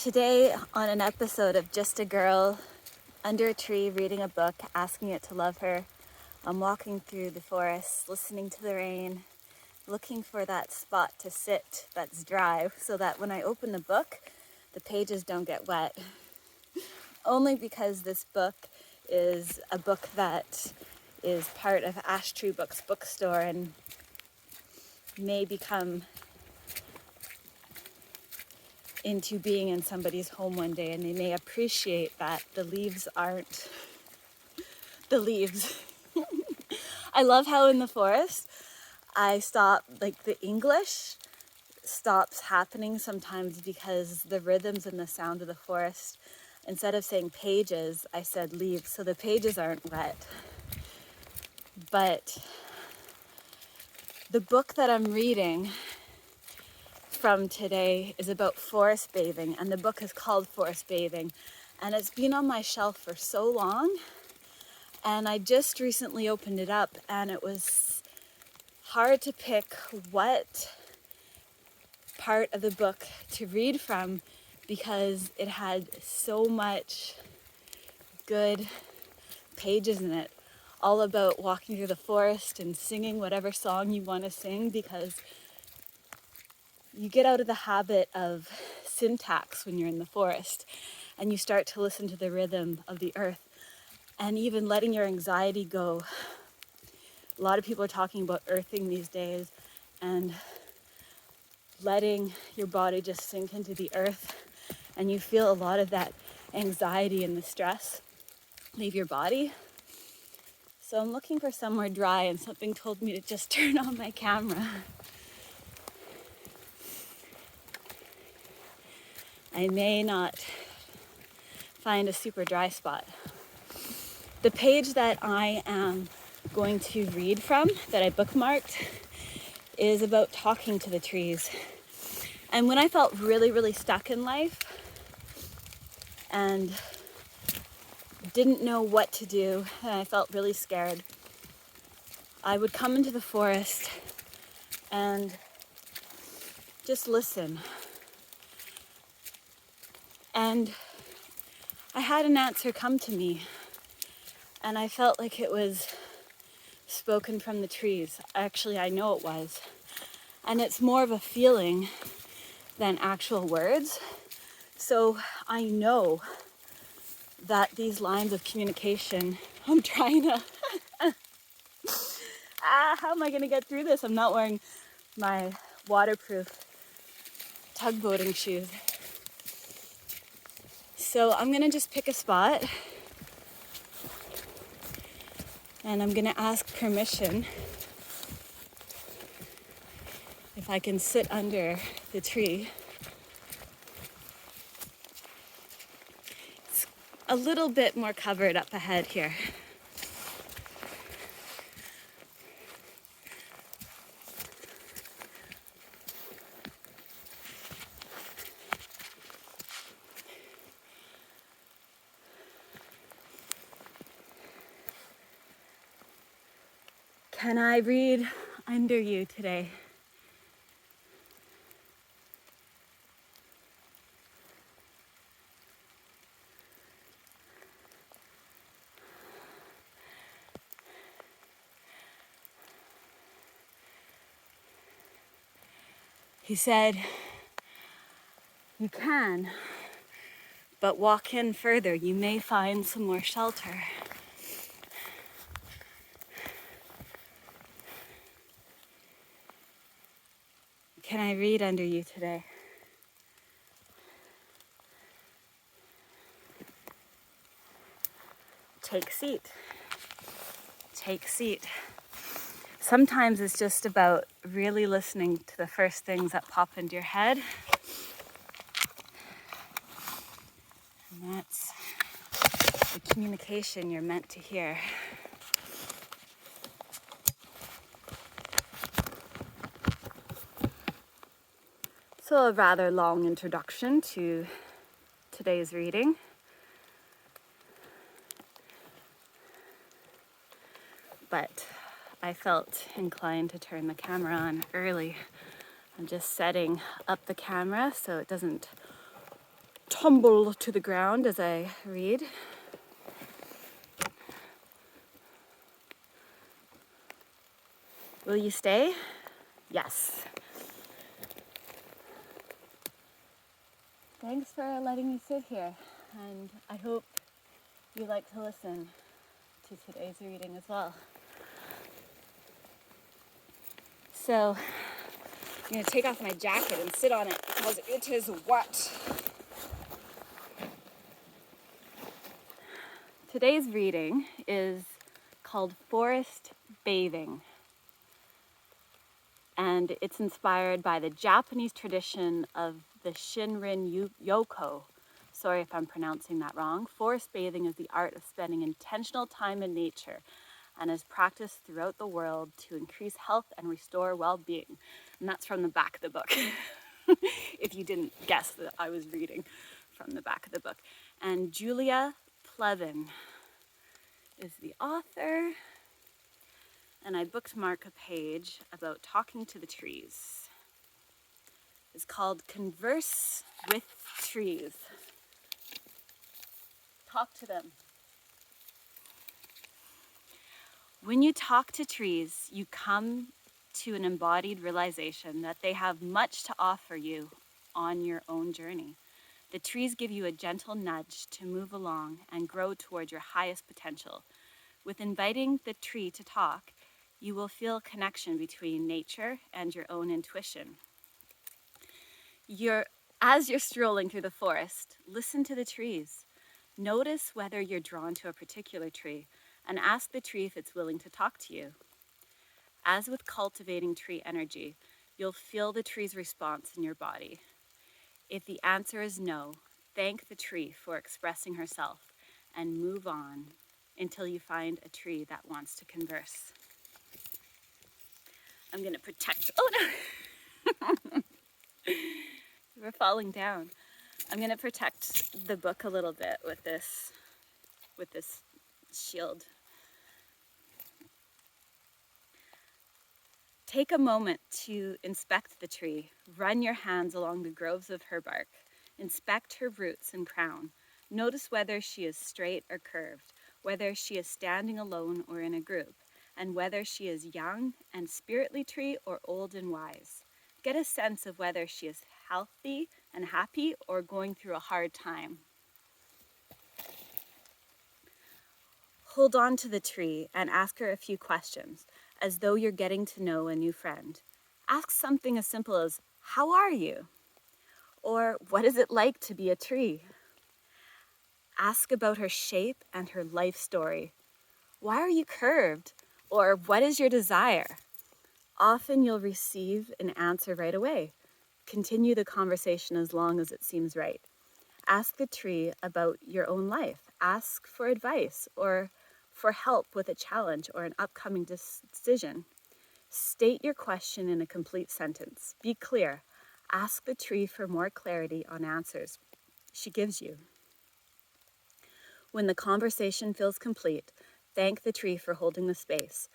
Today, on an episode of Just a Girl under a tree reading a book, asking it to love her, I'm walking through the forest, listening to the rain, looking for that spot to sit that's dry so that when I open the book, the pages don't get wet. Only because this book is a book that is part of Ash Tree Books bookstore and may become into being in somebody's home one day, and they may appreciate that the leaves aren't the leaves. I love how in the forest I stop, like the English stops happening sometimes because the rhythms and the sound of the forest, instead of saying pages, I said leaves, so the pages aren't wet. But the book that I'm reading from today is about forest bathing, and the book is called Forest Bathing, and it's been on my shelf for so long, and I just recently opened it up, and it was hard to pick what part of the book to read from because it had so much good pages in it, all about walking through the forest and singing whatever song you want to sing, because you get out of the habit of syntax when you're in the forest and you start to listen to the rhythm of the earth and even letting your anxiety go. A lot of people are talking about earthing these days and letting your body just sink into the earth, and you feel a lot of that anxiety and the stress leave your body. So I'm looking for somewhere dry, and something told me to just turn on my camera. I may not find a super dry spot. The page that I am going to read from, that I bookmarked, is about talking to the trees. And when I felt really, really stuck in life and didn't know what to do, and I felt really scared, I would come into the forest and just listen. And I had an answer come to me, and I felt like it was spoken from the trees. Actually, I know it was. And it's more of a feeling than actual words. So I know that these lines of communication, I'm trying to, how am I gonna get through this? I'm not wearing my waterproof tugboating shoes. So I'm gonna just pick a spot and I'm gonna ask permission if I can sit under the tree. It's a little bit more covered up ahead here. Can I read under you today? He said, you can, but walk in further. You may find some more shelter. Can I read under you today? Take seat. Take seat. Sometimes it's just about really listening to the first things that pop into your head. And that's the communication you're meant to hear. So a rather long introduction to today's reading. But I felt inclined to turn the camera on early. I'm just setting up the camera so it doesn't tumble to the ground as I read. Will you stay? Yes. Thanks for letting me sit here, and I hope you like to listen to today's reading as well. So, I'm going to take off my jacket and sit on it because it is wet. Today's reading is called Forest Bathing, and it's inspired by the Japanese tradition of the shinrin-yoku. Sorry if I'm pronouncing that wrong. Forest bathing is the art of spending intentional time in nature and is practiced throughout the world to increase health and restore well-being. And that's from the back of the book, if you didn't guess that I was reading from the back of the book. And Julia Plevin is the author, and I bookmark a page about talking to the trees. It's called Converse with Trees. Talk to them. When you talk to trees, you come to an embodied realization that they have much to offer you on your own journey. The trees give you a gentle nudge to move along and grow toward your highest potential. With inviting the tree to talk, you will feel a connection between nature and your own intuition. As you're strolling through the forest, listen to the trees. Notice whether you're drawn to a particular tree and ask the tree if it's willing to talk to you. As with cultivating tree energy, you'll feel the tree's response in your body. If the answer is no, thank the tree for expressing herself and move on until you find a tree that wants to converse. I'm going to protect. Oh no! We're falling down. I'm going to protect the book a little bit with this shield. Take a moment to inspect the tree. Run your hands along the groves of her bark. Inspect her roots and crown. Notice whether she is straight or curved, whether she is standing alone or in a group, and whether she is young and spiritly tree or old and wise. Get a sense of whether she is healthy and happy or going through a hard time. Hold on to the tree and ask her a few questions, as though you're getting to know a new friend. Ask something as simple as, "How are you?" Or, "What is it like to be a tree?" Ask about her shape and her life story. "Why are you curved?" Or, "What is your desire?" Often you'll receive an answer right away. Continue the conversation as long as it seems right. Ask the tree about your own life. Ask for advice or for help with a challenge or an upcoming decision. State your question in a complete sentence. Be clear. Ask the tree for more clarity on answers she gives you. When the conversation feels complete, thank the tree for holding the space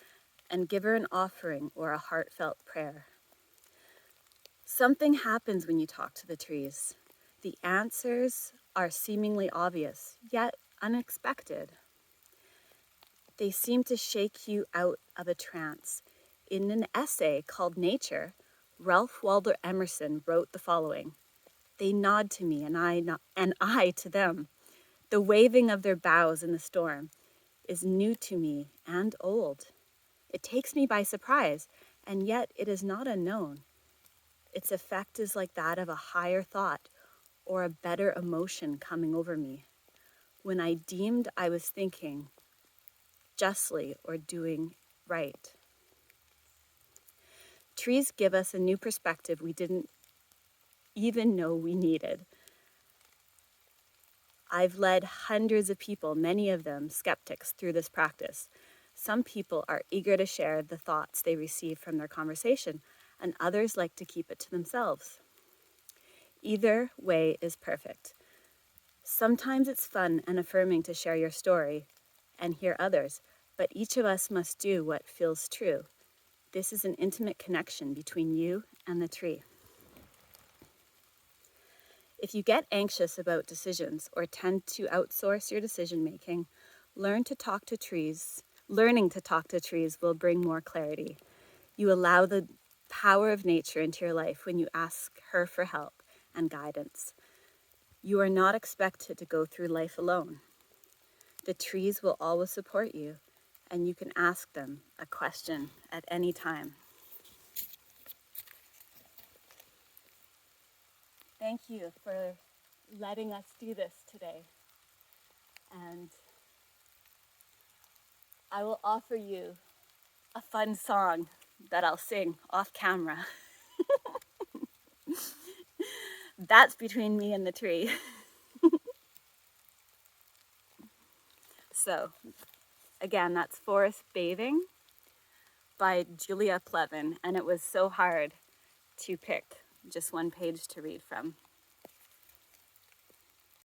and give her an offering or a heartfelt prayer. Something happens when you talk to the trees. The answers are seemingly obvious, yet unexpected. They seem to shake you out of a trance. In an essay called Nature, Ralph Waldo Emerson wrote the following: "They nod to me and I to them. The waving of their boughs in the storm is new to me and old. It takes me by surprise, and yet it is not unknown. Its effect is like that of a higher thought or a better emotion coming over me, when I deemed I was thinking justly or doing right." Trees give us a new perspective we didn't even know we needed. I've led hundreds of people, many of them skeptics, through this practice. Some people are eager to share the thoughts they receive from their conversation, and others like to keep it to themselves. Either way is perfect. Sometimes it's fun and affirming to share your story and hear others, but each of us must do what feels true. This is an intimate connection between you and the tree. If you get anxious about decisions or tend to outsource your decision making, learning to talk to trees will bring more clarity. You allow the power of nature into your life when you ask her for help and guidance. You are not expected to go through life alone. The trees will always support you, and you can ask them a question at any time. Thank you for letting us do this today. And I will offer you a fun song that I'll sing off camera. That's between me and the tree. So, again, that's Forest Bathing by Plevin, and it was so hard to pick just one page to read from.